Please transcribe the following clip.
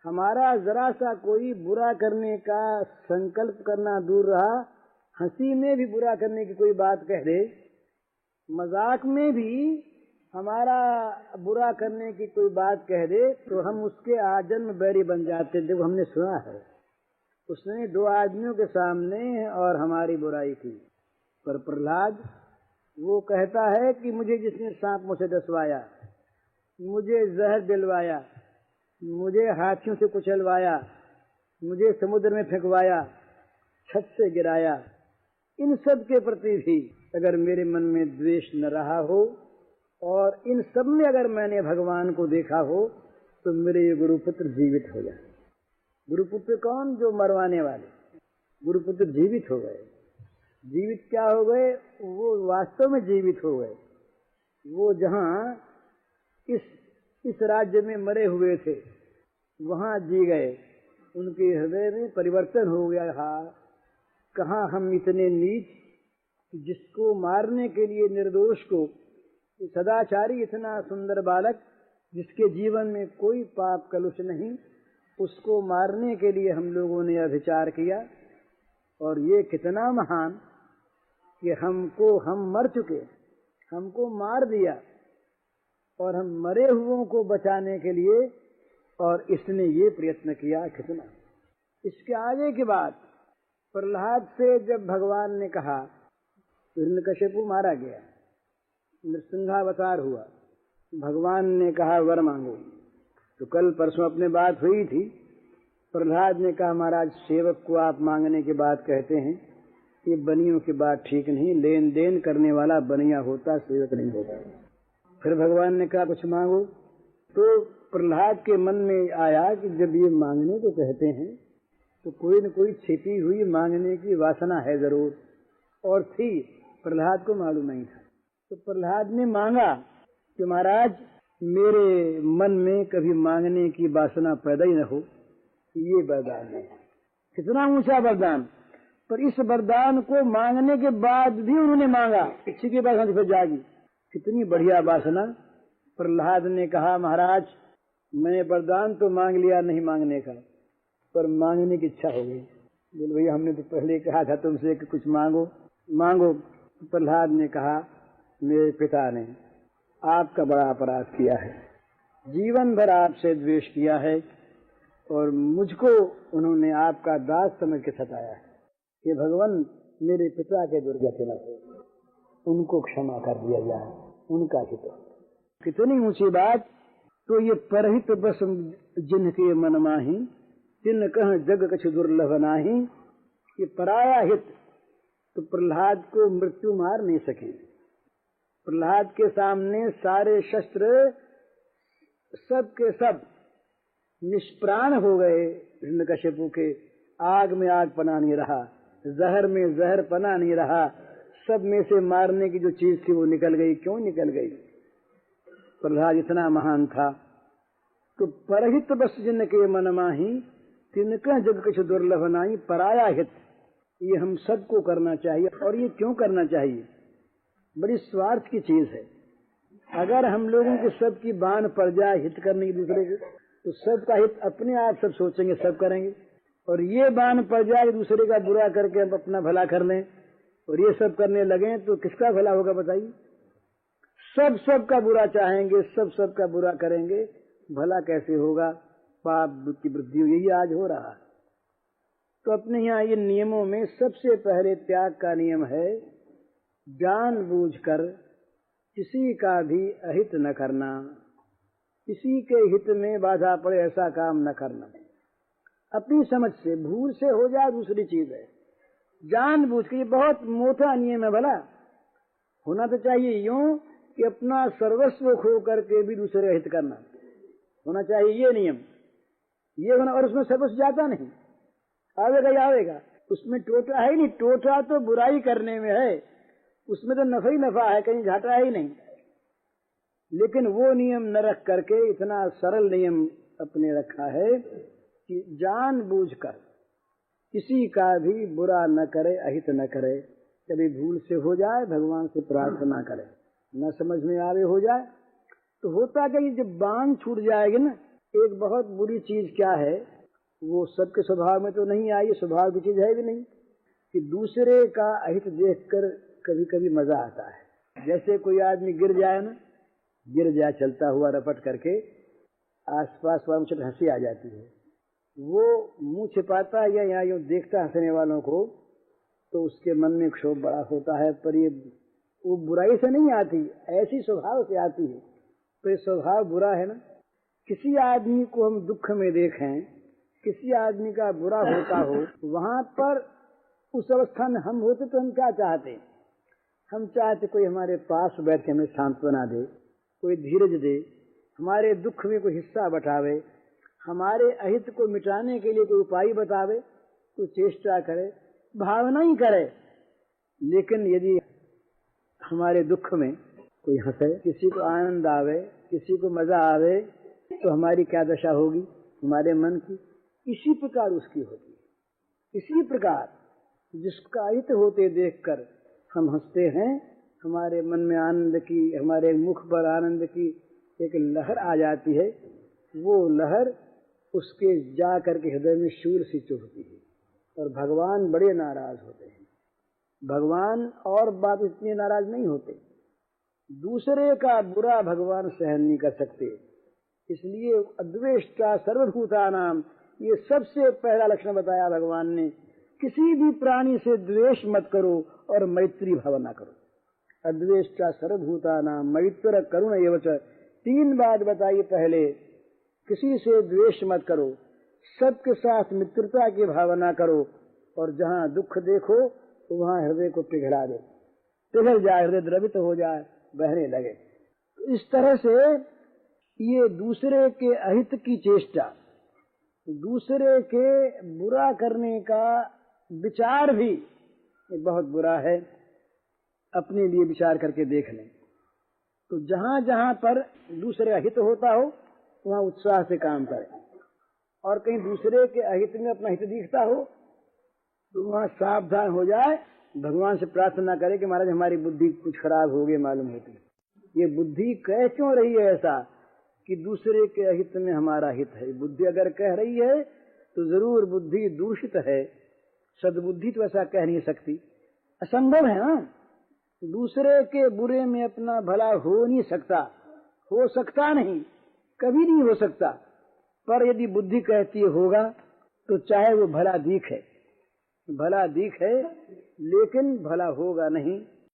हमारा जरा सा कोई बुरा करने का संकल्प करना दूर रहा, हंसी में भी बुरा करने की कोई बात कह दे, मजाक में भी हमारा बुरा करने की कोई बात कह दे, तो हम उसके आजन्म बैरी बन जाते। देखो हमने सुना है, उसने 2 आदमियों के सामने और हमारी बुराई की, पर प्रहलाद वो कहता है कि मुझे जिसने सांप मुझसे डसवाया, मुझे जहर दिलवाया, मुझे हाथियों से कुचलवाया, मुझे समुद्र में फेंकवाया, छत से गिराया, इन सब के प्रति भी अगर मेरे मन में द्वेष न रहा हो और इन सब में अगर मैंने भगवान को देखा हो, तो मेरे ये गुरुपुत्र जीवित हो जाए। गुरुपुत्र कौन? जो मरवाने वाले। गुरुपुत्र जीवित हो गए। जीवित क्या हो गए? वो वास्तव में जीवित हो गए। वो जहां इस राज्य में मरे हुए थे, वहां जी गए। उनके हृदय में परिवर्तन हो गया। कहाँ हम इतने नीच, जिसको मारने के लिए निर्दोष को, सदाचारी इतना सुंदर बालक जिसके जीवन में कोई पाप कलुष नहीं, उसको मारने के लिए हम लोगों ने अभिचार किया। और ये कितना महान कि हम मर चुके, हमको मार दिया, और हम मरे हुओं को बचाने के लिए, और इसने ये प्रयत्न किया। कितना! इसके आगे की बात, प्रहलाद से जब भगवान ने कहा, हिरण्यकशिपु मारा गया, नृसिंहावतार हुआ, भगवान ने कहा वर मांगो। तो कल परसों अपने बात हुई थी, प्रहलाद ने कहा महाराज सेवक को आप मांगने की बात कहते हैं, ये बनियों की बात ठीक नहीं, लेन देन करने वाला बनिया होता, सेवक नहीं होता। फिर भगवान ने कहा कुछ मांगो। तो प्रहलाद के मन में आया कि जब ये मांगने को कहते हैं तो कोई न कोई छिपी हुई मांगने की वासना है जरूर, और थी, प्रहलाद को मालूम नहीं था। तो प्रहलाद ने मांगा कि महाराज मेरे मन में कभी मांगने की वासना पैदा ही न हो, ये वरदान है। कितना ऊंचा वरदान! पर इस वरदान को मांगने के बाद भी उन्होंने मांगा, इच्छा की वासना फिर जागी। कितनी बढ़िया वासना! प्रहलाद ने कहा महाराज मैंने वरदान तो मांग लिया नहीं मांगने का, पर मांगने की इच्छा हो गई। बोले भैया हमने तो पहले कहा था तुमसे कि कुछ मांगो। प्रहलाद ने कहा मेरे पिता ने आपका बड़ा अपराध किया है, जीवन भर आपसे द्वेष किया है, और मुझको उन्होंने आपका दास समझ के सताया है। ये भगवान मेरे पिता के दुर्गति न हो, उनको क्षमा कर दिया जाए, उनका हित। कितनी ऊंची बात! तो ये परहित बस जिनके मन माही, तिन कह जग कछु दुर्लभ नाही। ये पराया हित। तो प्रहलाद को मृत्यु मार नहीं सके। प्रहलाद के सामने सारे शस्त्र सब के सब निष्प्राण हो गए। हिरण्यकशिपु के आग में आग पना नहीं रहा, जहर में जहर पना नहीं रहा, सब में से मारने की जो चीज थी वो निकल गई। क्यों निकल गई? प्रहलाद इतना महान था। तो परहित बस जिनके मन माही, तिनका जग कुछ दुर्लभ नाही। पराया हित ये हम सबको करना चाहिए। और ये क्यों करना चाहिए? बड़ी स्वार्थ की चीज है। अगर हम लोगों को सबकी बान पड़ जाए हित करने की दूसरे के, तो सबका हित अपने आप सब सोचेंगे, सब करेंगे। और ये बान पड़ जाए दूसरे का बुरा करके हम अपना भला कर लें और ये सब करने लगे, तो किसका भला होगा बताइए? सब सबका बुरा चाहेंगे, सब सबका बुरा करेंगे, भला कैसे होगा? पाप की वृद्धि यही आज हो रहा है। तो अपने यहाँ ये नियमों में सबसे पहले त्याग का नियम है, जानबूझकर किसी का भी अहित न करना, किसी के हित में बाधा पड़े ऐसा काम न करना। अपनी समझ से भूल से हो जाए दूसरी चीज है, जानबूझ के ये बहुत मोटा नियम है। भला होना तो चाहिए यूं कि अपना सर्वस्व खो करके भी दूसरे हित करना होना चाहिए, ये नियम ये होना। और उसमें सर्वस्व जाता नहीं, आवेगा ही आवेगा, उसमें टोटा है ही नहीं। टोटा तो बुराई करने में है, उसमें तो नफा ही नफा है, कहीं घाटा है ही नहीं। लेकिन वो नियम न रख करके इतना सरल नियम अपने रखा है कि जानबूझकर किसी का भी बुरा न करे, अहित न करे। कभी भूल से हो जाए भगवान से प्रार्थना करे, न समझ में आवे हो जाए तो होता कि जब बांध छूट जाएगी ना, एक बहुत बुरी चीज क्या है, वो सबके स्वभाव में तो नहीं आई, स्वभाव की चीज है भी नहीं, कि दूसरे का अहित देखकर कभी कभी मजा आता है। जैसे कोई आदमी गिर जाए ना, गिर जाए चलता हुआ रपट करके, आसपास वालों से हंसी आ जाती है, वो मुंह छिपाता है या यहाँ यूं देखता हंसने वालों को, तो उसके मन में क्षोभ बड़ा होता है। पर ये वो बुराई से नहीं आती, ऐसी स्वभाव से आती है। तो ये स्वभाव बुरा है ना। किसी आदमी को हम दुख में देखें, किसी आदमी का बुरा होता हो, वहां पर उस अवस्था में हम होते तो हम क्या चाहते? हम चाहते कोई हमारे पास बैठ के हमें सांत्वना दे, कोई धीरज दे, हमारे दुख में कोई हिस्सा बटावे, हमारे अहित को मिटाने के लिए कोई उपाय बतावे, कोई चेष्टा करे, भावना ही करे। लेकिन यदि हमारे दुख में कोई हंसे, किसी को आनंद आवे, किसी को मजा आवे, तो हमारी क्या दशा होगी हमारे मन की? इसी प्रकार उसकी होगी। इसी प्रकार जिसका अहित होते देखकर हम हंसते हैं, हमारे मन में आनंद की, हमारे मुख पर आनंद की एक लहर आ जाती है। वो लहर उसके जा करके हृदय में शूल सी चुभती है, और भगवान बड़े नाराज होते हैं। भगवान और बात इतने नाराज नहीं होते, दूसरे का बुरा भगवान सहन नहीं कर सकते। इसलिए अद्वेष्टा सर्वभूतानाम, ये सबसे पहला लक्षण बताया भगवान ने। किसी भी प्राणी से द्वेष मत करो और मैत्री भावना करो। अद्वेष्टा सर्वभूतानाम मैत्र करुण एव च, 3 बात बताई पहले। किसी से द्वेष मत करो, सबके साथ मित्रता की भावना करो, और जहाँ दुख देखो तो वहाँ हृदय को पिघला दो, पिघल जाए, हृदय द्रवित हो जाए, बहने लगे। इस तरह से ये दूसरे के अहित की चेष्टा, दूसरे के बुरा करने का विचार भी बहुत बुरा है। अपने लिए विचार करके देख लें। तो जहां जहां पर दूसरे अहित होता हो वहां उत्साह से काम करें, और कहीं दूसरे के अहित में अपना हित दिखता हो तो वहां सावधान हो जाए, भगवान से प्रार्थना करे कि महाराज हमारी बुद्धि कुछ खराब हो गई मालूम होती, ये बुद्धि कह क्यों रही है ऐसा कि दूसरे के अहित में हमारा हित है। बुद्धि अगर कह रही है तो जरूर बुद्धि दूषित है, सद्बुद्धि तो ऐसा कह नहीं सकती, असंभव है ना। दूसरे के बुरे में अपना भला हो नहीं सकता, हो सकता नहीं, कभी नहीं हो सकता। पर यदि बुद्धि कहती होगा तो चाहे वो भला दिखे, भला दिखे, लेकिन भला होगा नहीं।